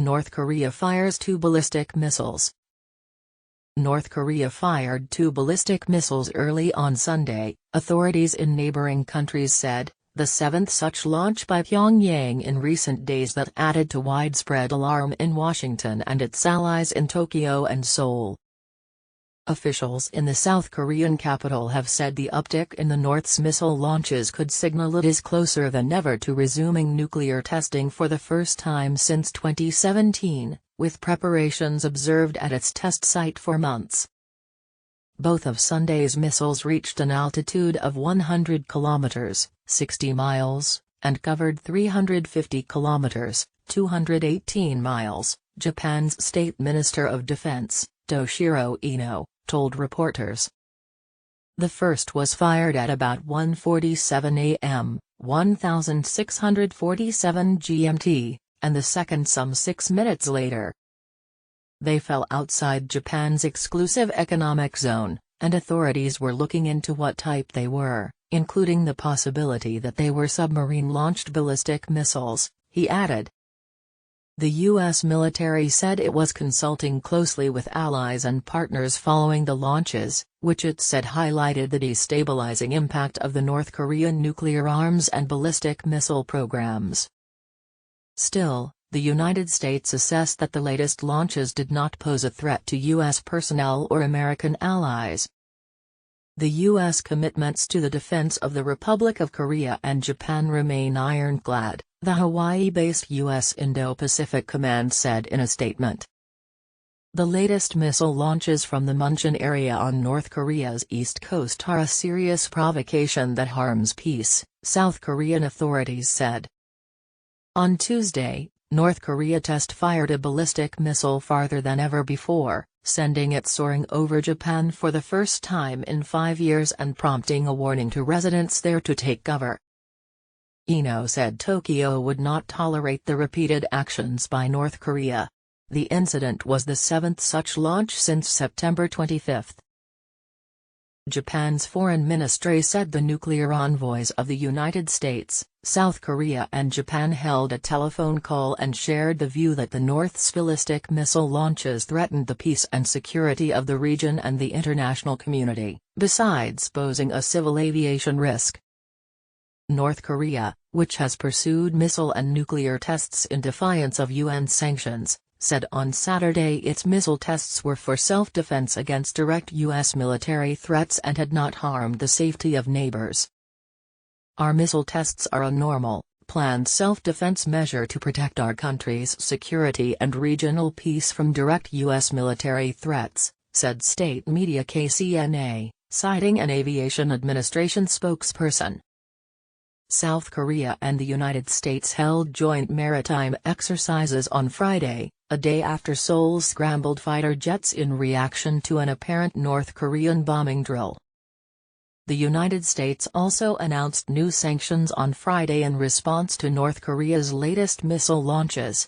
North Korea fires 2 ballistic missiles. North Korea fired 2 ballistic missiles early on Sunday, authorities in neighboring countries said, the 7th such launch by Pyongyang in recent days that added to widespread alarm in Washington and its allies in Tokyo and Seoul. Officials in the South Korean capital have said the uptick in the North's missile launches could signal it is closer than ever to resuming nuclear testing for the first time since 2017, with preparations observed at its test site for months. Both of Sunday's missiles reached an altitude of 100 kilometers, 60 miles, and covered 350 kilometers, 218 miles, Japan's State Minister of Defense, Toshiro Ino, told reporters. The first was fired at about 1:47 a.m., 1647 GMT, and the second some 6 minutes later. They fell outside Japan's exclusive economic zone, and authorities were looking into what type they were, including the possibility that they were submarine-launched ballistic missiles, he added. The U.S. military said it was consulting closely with allies and partners following the launches, which it said highlighted the destabilizing impact of the North Korean nuclear arms and ballistic missile programs. Still, the United States assessed that the latest launches did not pose a threat to U.S. personnel or American allies. The U.S. commitments to the defense of the Republic of Korea and Japan remain ironclad, the Hawaii-based U.S. Indo-Pacific Command said in a statement. The latest missile launches from the Muncheon area on North Korea's east coast are a serious provocation that harms peace, South Korean authorities said. On Tuesday, North Korea test-fired a ballistic missile farther than ever before, sending it soaring over Japan for the first time in 5 years and prompting a warning to residents there to take cover. Ino said Tokyo would not tolerate the repeated actions by North Korea. The incident was the 7th such launch since September 25. Japan's foreign ministry said the nuclear envoys of the United States, South Korea and Japan held a telephone call and shared the view that the North's ballistic missile launches threatened the peace and security of the region and the international community, besides posing a civil aviation risk. North Korea, which has pursued missile and nuclear tests in defiance of UN sanctions, said on Saturday its missile tests were for self-defense against direct U.S. military threats and had not harmed the safety of neighbors. Our missile tests are a normal, planned self-defense measure to protect our country's security and regional peace from direct U.S. military threats, said state media KCNA, citing an aviation administration spokesperson. South Korea and the United States held joint maritime exercises on Friday, a day after Seoul scrambled fighter jets in reaction to an apparent North Korean bombing drill. The United States also announced new sanctions on Friday in response to North Korea's latest missile launches,